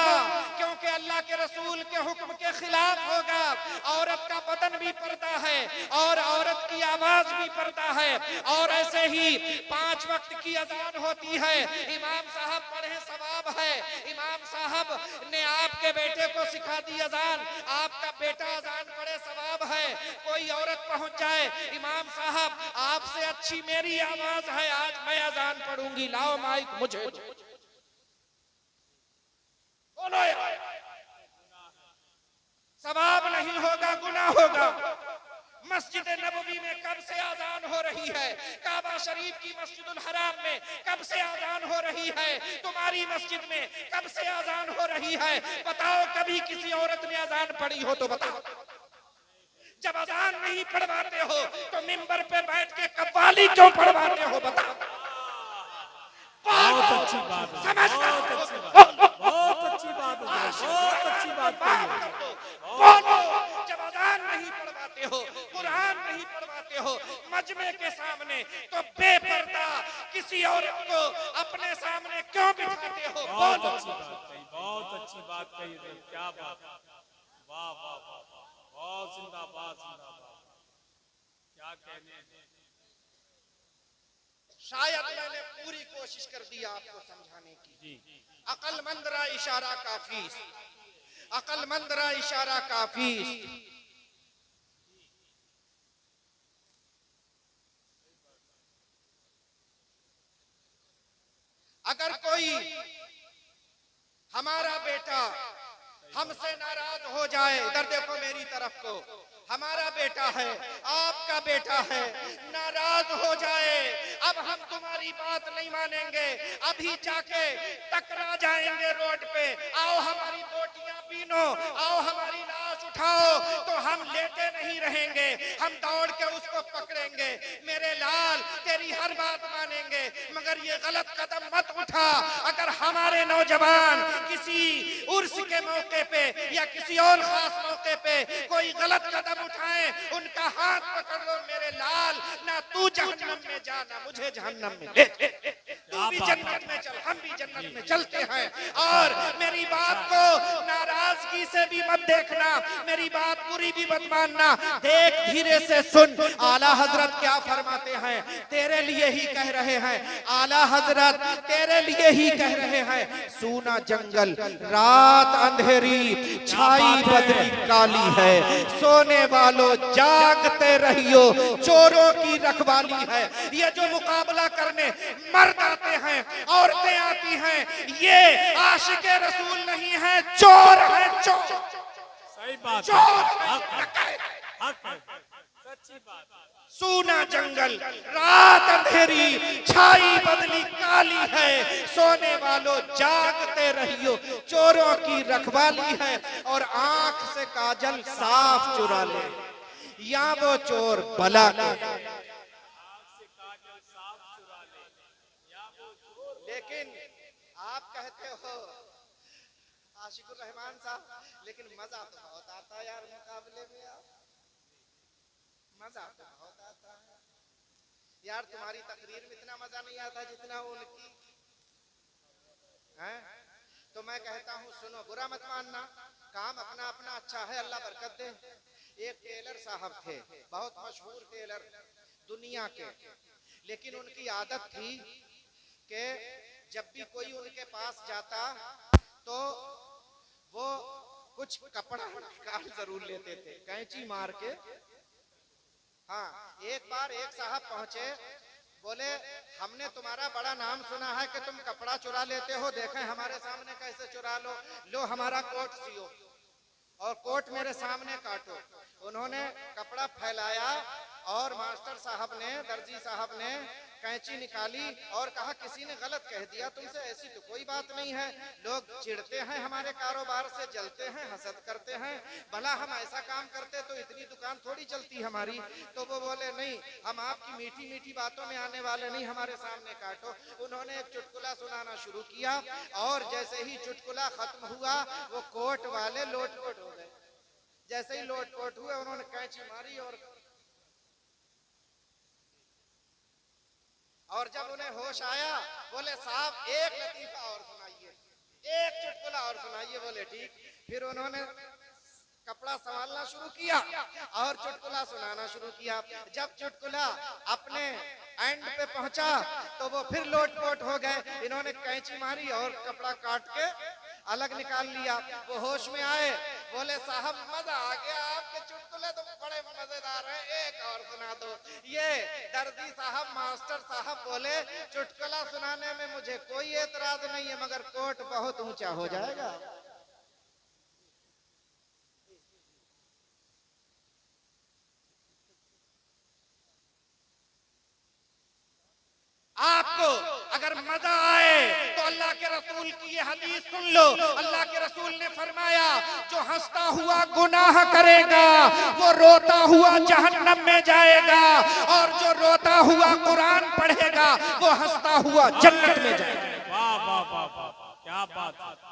क्योंकि अल्लाह के रसूल के हुक्म के खिलाफ होगा। औरत का बदन भी पर्दा है और औरत की आवाज भी पर्दा है। और ऐसे ही 5 वक्त की अजान होती है, इमाम साहब पढ़े सवाब है। इमाम साहब ने आपके बेटे को सिखा दी अजान, आपका बेटा अजान पढ़े सवाब है। कोई औरत पहुंच जाए, इमाम साहब आपसे अच्छी मेरी आवाज है, आज मैं अजान पढ़ूंगी, लाओ माइक मुझे दो। बोलो यार, सवाब नहीं होगा, गुनाह होगा। मस्जिद नबवी में कब से आजान हो रही है, काबा शरीफ की मस्जिदुल हराम में कब से आजान हो रही है, तुम्हारी मस्जिद में कब से आजान हो रही है? बताओ, कभी किसी औरत ने आजान पढ़ी हो तो बताओ। जब आजान नहीं पढ़वाते हो तो मिंबर पे बैठ के कव्वाली क्यों पढ़वाते हो? बताओ। बहुत अच्छी बात है, समझ बहुत अच्छी बात, बहुत अच्छी बात है, बहुत अच्छी बात है। बोलो, जब अजान नहीं पढ़वाते हो, कुरान नहीं पढ़वाते हो मजमे के सामने, तो बेपर्दा किसी औरत को अपने सामने क्यों बिठाते हो? बहुत अच्छी बात कही, बहुत अच्छी बात कही, क्या बात, वाह वाह वाह, बहुत जिंदाबाद जिंदाबाद, क्या कहने। शायद मैंने पूरी कोशिश कर दी आपको समझाने की। अक्लमंद रा इशारा काफी, अक्लमंद रा इशारा काफी। अगर कोई हमारा बेटा हमसे नाराज हो जाए, इधर देखो मेरी तरफ को, हमारा बेटा है, आपका बेटा है, नाराज हो जाए, अब हम तुम्हारी बात नहीं मानेंगे, अभी जाके टकरा जाएंगे रोड पे, आओ हमारी बोटियां पीनो, आओ हमारी लाश उठाओ, तो हम लेटे नहीं रहेंगे, हम दौड़ के उसको पकड़ेंगे। मेरे लाल, तेरी हर बात मानेंगे, मगर ये गलत कदम मत उठा। अगर हमारे नौजवान किसी उर्स के मौके पे या किसी और खास मौके पे कोई गलत कदम उठाए, उनका हाथ पकड़ लो मेरे लाल, ना तू जहन्नम में जा ना मुझे जहन्नम में ले। तू भी जन्नत में चल, हम भी जन्नत में चलते हैं। और मेरी बात को नाराजगी से भी मत देखना, मेरी बात पूरी भी मत मानना, देख धीरे से सुन। आला हजरत क्या फरमाते हैं, तेरे लिए ही कह रहे हैं, आला हजरत तेरे लिए ही कह रहे हैं। सूना जंगल, रात अंधेरी, छाई बदली काली है, सोने वालों जागते रहियो, चोरों की रखवाली है। ये जो मुकाबला करने मर्द आते हैं, औरतें आती हैं, ये आशिके रसूल नहीं है, चोर है, चोर। सही बात, चोर सच्ची बात। सूना जंगल, रात अंधेरी, छाई बदली काली है, सोने वालों जागते रहियो, चोरों की रखवाली है। और आंख से काजल साफ चुरा ले, या वो चोर भला के। लेकिन आप कहते हो आशिकुर रहमान साहब, लेकिन मजा तो बहुत आता है यार मुकाबले में, यार मजा तो बहुत आता है यार। तुम्हारी तकरीर में इतना मजा नहीं आता जितना उनकी है। तो मैं कहता हूँ सुनो, बुरा मत मानना, काम अपना अपना अच्छा है, अल्लाह बरकत दे। एक टेलर साहब थे, बहुत मशहूर टेलर दुनिया के, लेकिन उनकी आदत थी कि जब भी कोई उनके पास जाता तो वो कुछ कपड़ा निकाल जरूर लेते थे, कैंची मार के। हाँ, एक बार एक साहब पहुंचे, बोले हमने तुम्हारा बड़ा नाम सुना है कि तुम कपड़ा चुरा लेते हो, देखें हमारे सामने कैसे चुरा लो हमारा कोट सियो और कोट मेरे सामने काटो। उन्होंने कपड़ा फैलाया और मास्टर साहब ने, दर्जी साहब ने कैंची निकाली और कहा किसी ने गलत कह दिया तुमसे, ऐसी तो कोई बात नहीं है, लोग चिढ़ते हैं हमारे कारोबार से, जलते हैं, हसद करते हैं, भला हम ऐसा काम करते तो इतनी दुकान थोड़ी चलती हमारी। तो वो बोले नहीं, हम आपकी मीठी मीठी बातों में आने वाले नहीं, हमारे सामने काटो। उन्होंने एक चुटकुला सुनाना शुरू किया और जैसे ही चुटकुला खत्म हुआ वो कोट वाले लोटपोट हो गए। जैसे ही लोटपोट हुए उन्होंने कैंची मारी और जब उन्हें होश आया बोले साहब एक लतीफा और सुनाइए, एक चुटकुला और सुनाइए। बोले ठीक। फिर उन्होंने कपड़ा संभालना शुरू किया और चुटकुला सुनाना शुरू किया। जब चुटकुला अपने एंड पे पहुंचा तो वो फिर लोटपोट हो गए। इन्होंने कैंची मारी और कपड़ा काट के अलग निकाल लिया। वो होश में आए, बोले साहब मजा आ गया, आपके चुटकुले तो बड़े मजेदार हैं, एक और सुना दो। ये दर्जी साहब, मास्टर साहब बोले चुटकुला सुनाने में मुझे कोई एतराज नहीं है, मगर कोट बहुत ऊंचा हो जाएगा। आपको अगर मजा आए तो अल्लाह के रसूल की ये हदीस सुन लो। अल्लाह के रसूल ने फरमाया जो हंसता हुआ गुनाह करेगा वो रोता हुआ जहन्नम में जाएगा, और जो रोता हुआ कुरान पढ़ेगा वो हंसता हुआ जन्नत में जाएगा। वाह वाह वाह वाह, क्या बात है,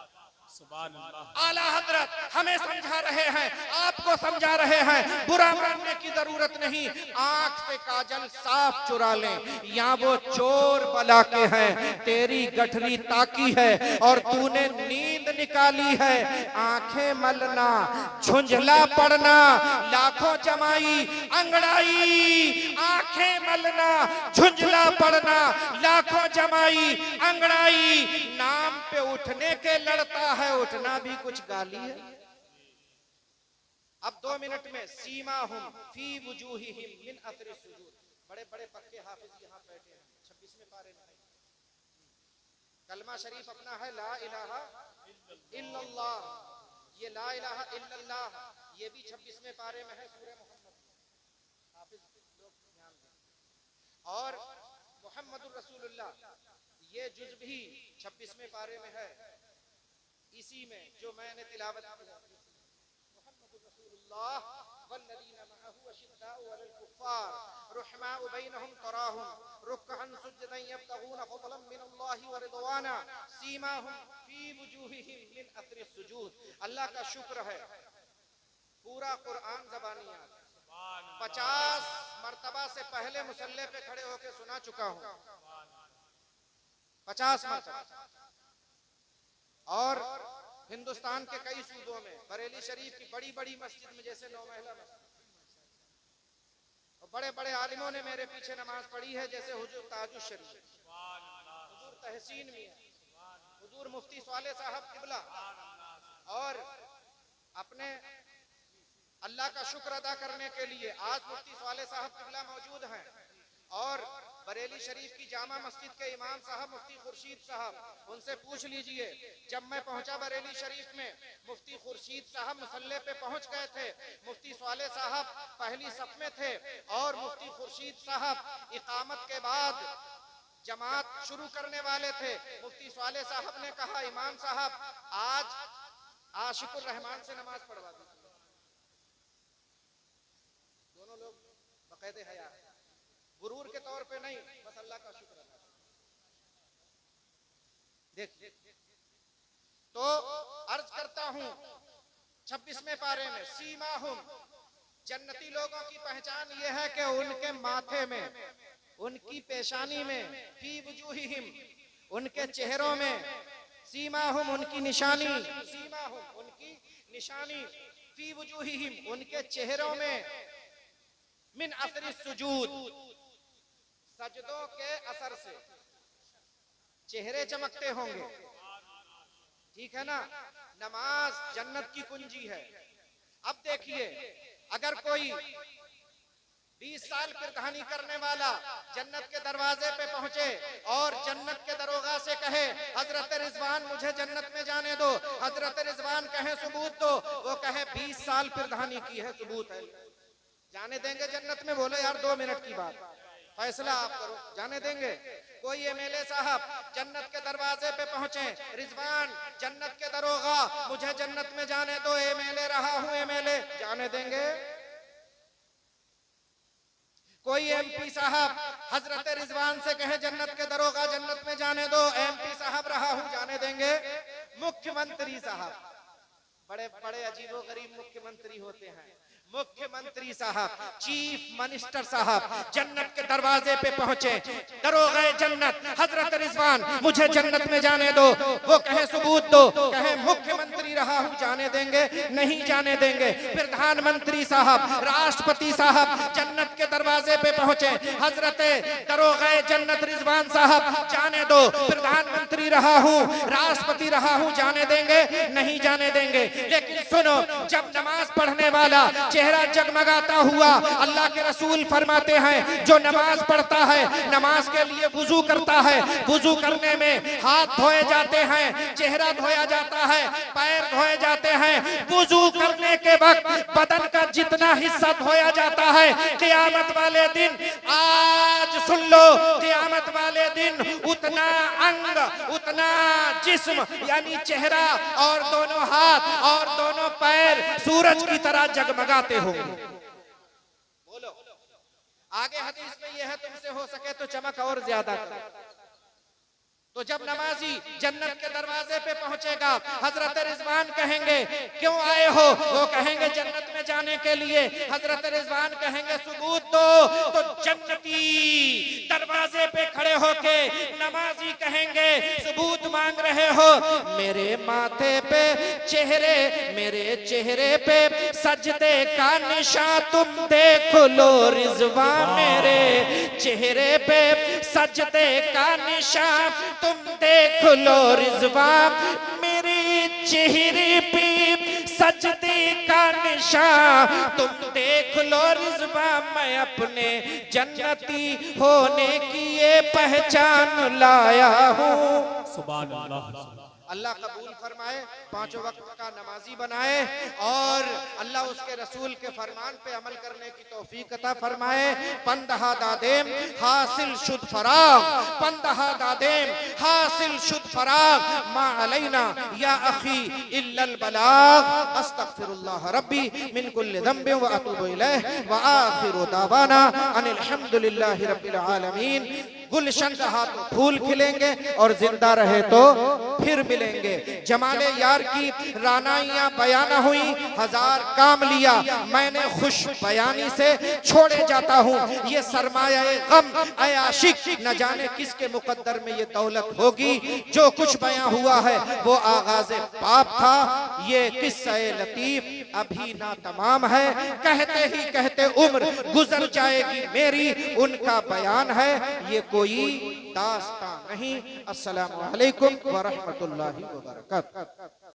सुभान अल्लाह। आला हजरत हमें समझा रहे हैं, आपको समझा रहे हैं, बुरा मानने की जरूरत नहीं। आंख से काजल साफ चुरा लें, या वो चोर बला के हैं, तेरी गठरी ताकी है और तूने नींद निकाली है। आंखें मलना, झुंझला पड़ना, लाखों जमाई अंगड़ाई। आंखें मलना, झुंझला पड़ना, लाखों जमाई अंगड़ाई। नाम पे उठने के लड़ता है, उठना भी कुछ गाली है। अब 2 मिनट में सीमा हुम फी वुजूहिहिम मिन अथरि सुजूद। बड़े बड़े पक्के हाफिज यहाँ बैठे हैं, 26वें पारे में कलमा शरीफ अपना है ला इलाहा इल्लल्लाह। ये ला इलाहा इल्लल्लाह ये भी 26वें पारे में है, सूरह मोहम्मद। हाफिज लोग ध्यान दें। और मोहम्मदुर रसूलुल्लाह ये जुज भी 26वें पारे में है, इसी में जो मैंने तिलावत की है। मोहम्मदुर रसूलुल्लाह वल्लज़ीना मअहू अशिद्दाउ अलल कुफ्फार रुहमाउ बैनहुम तराहुम रुक्अन सुज्जदन यब्तगून फज़लन मिनल्लाहि व रिदवाना सीमाहुम फी वुजूहिहिम मिन अथरि सुजूद। अल्लाह का शुक्र है, पूरा कुरान ज़बानी याद है। 50 मर्तबा से पहले मुसल्ले पे खड़े होकर सुना चुका हूँ, 50 मर्तबा। और हिंदुस्तान के कई सूबों में बरेली शरीफ की बड़ी बड़ी मस्जिद में, जैसे 9 महिला मस्जिद, और बड़े बड़े आलिमों ने मेरे पीछे नमाज पढ़ी है, जैसे हुजूर ताजुश शरीफ, हुजूर तहसीन मियां, हुजूर मुफ्ती स्वाले साहब किबला। और अपने अल्लाह का शुक्र अदा करने के लिए आज मुफ्ती स्वाले साहब किबला मौजूद हैं। और बरेली शरीफ की जामा मस्जिद के इमाम साहब मुफ्ती खुर्शीद साहब, उनसे पूछ लीजिए, जब मैं पहुंचा बरेली शरीफ में, मुफ्ती खुर्शीद साहब मुसल्ले पे पहुंच गए थे, मुफ्ती स्वाले साहब पहली सफ में थे और मुफ्ती खुर्शीद साहब इकामत के बाद जमात शुरू करने वाले थे। मुफ्ती स्वाले साहब ने कहा इमाम साहब आज आशिकुर रहमान से नमाज पढ़वा दीजिए। दोनों लोग बकायदे हया, गुरूर के तौर पे नहीं, बस अल्लाह का शुक्र अदा। देख तो अर्ज करता हूं 26वें पारे में सीमाहुम, जन्नती लोगों की पहचान यह है कि उनके माथे में, उनकी पेशानी में, फी वुजूहिहिम उनके चेहरों में, सीमाहुम उनकी निशानी, सीमाहुम उनकी निशानी, फी वजूहिहिम, उनके चेहरों में, मिन असरी सुजूद, सजदों के असर से चेहरे चमकते होंगे। ठीक है ना, नमाज जन्नत की कुंजी है। अब देखिए, अगर कोई 20 साल प्रधानी करने वाला जन्नत के दरवाजे पे पहुंचे और जन्नत के दरोगा से कहे हजरत रिजवान मुझे जन्नत में जाने दो, हजरत रिजवान कहे सबूत दो, वो कहे 20 साल प्रधानी की है, सबूत है, जाने देंगे जन्नत में? बोले यार 2 मिनट की बात, फैसला आप करो, जाने देंगे? कोई एमएलए साहब जन्नत के दरवाजे पे पहुंचे, रिजवान जन्नत के दरोगा मुझे जन्नत में जाने दो, एमएलए रहा हूं, एमएलए, जाने देंगे? कोई एमपी साहब हजरत रिजवान से कहे जन्नत के दरोगा जन्नत में जाने दो, एमपी साहब रहा हूं, जाने देंगे? मुख्यमंत्री साहब, बड़े बड़े अजीबो गरीब मुख्यमंत्री होते हैं, मुख्यमंत्री साहब, चीफ मिनिस्टर साहब जन्नत के दरवाजे पे पहुंचे, दरोगा जन्नत हजरत रिजवान मुझे जन्नत में जाने दो, वो कहे सबूत दो, कहे मुख्यमंत्री रहा हूं, जाने देंगे? नहीं जाने देंगे। प्रधानमंत्री साहब, राष्ट्रपति साहब जन्नत के दरवाजे पे पहुंचे, हजरत दरोगा जन्नत रिजवान साहब जाने दो, प्रधानमंत्री रहा हूं, राष्ट्रपति रहा हूं, जाने देंगे? नहीं जाने देंगे। लेकिन सुनो, जब नमाज पढ़ने वाला चेहरा जगमगाता हुआ, अल्लाह के रसूल फरमाते हैं जो नमाज पढ़ता है, नमाज के लिए वुजू करता है, वुजू करने में हाथ धोए जाते हैं, चेहरा धोया जाता है, पैर धोए जाते हैं, वुजू करने के वक्त बदन का जितना हिस्सा धोया जाता है, क़यामत वाले दिन, आज सुन लो, क़यामत वाले दिन उतना अंग, उतना जिस्म यानी चेहरा और दोनों हाथ और दोनों पैर सूरज की तरह जगमगाते होंगे। बोलो, आगे हदीस में यह है तुमसे हो सके तो चमक और ज्यादा कर। तो जब नमाजी जन्नत के दरवाजे पे पहुंचेगा, हजरत रिजवान कहेंगे क्यों आए हो? वो कहेंगे जन्नत में जाने के लिए। हजरत रिजवान कहेंगे सबूत दो, तो जन्नती दरवाजे पे खड़े होके नमाजी कहेंगे सबूत मांग रहे हो? मेरे माथे पे चेहरे, मेरे चेहरे पे सजदे का निशान तुम देख लो रिजवान, मेरे चेहरे पे सजदे का निशान तुम देख लो रिजवान, मेरे चेहरे पे सजदे का निशान तुम देख लो रिजवान, मैं अपने जन्नती होने की ये पहचान लाया हूँ। सुभान अल्लाह। अल्लाह कबूल फरमाए, 5 वक्त का नमाजी बनाए और अल्लाह उसके रसूल के फरमान पे अमल करने की तौफीक अता फरमाए। पंदहा दादेम हासिल शुद फराग, पंदहा दादेम हासिल शुद फराग, मा अलैना या अखी इल्लल बलाग, अस्तगफिरुल्लाह रब्बी मिन कुल्लि ज़ंबिन व अतूबु इलैह व आखिरु दावाना अनिल हम्दुलिल्लाहि रब्बिल आलमीन। गुलशन रहा तो फूल खिलेंगे और जिंदा रहे तो फिर मिलेंगे। जमाले यार की रानाइयां बयाना हुई, 1000 काम लिया मैंने खुश बयानी से छोड़े जाता हूँ। ये सरमाया गम ऐ आशिक, न जाने किसके मुकद्दर में ये दौलत होगी। जो कुछ बयां हुआ है वो आगाज़ पाप था, ये किस्सा लतीफ अभी ना तमाम है। कहते ही कहते उम्र गुजर जाएगी मेरी, उनका बयान है ये कोई दास्तां नहीं। अस्सलामु अलैकुम व रहमतुल्लाहि व बरकातहू।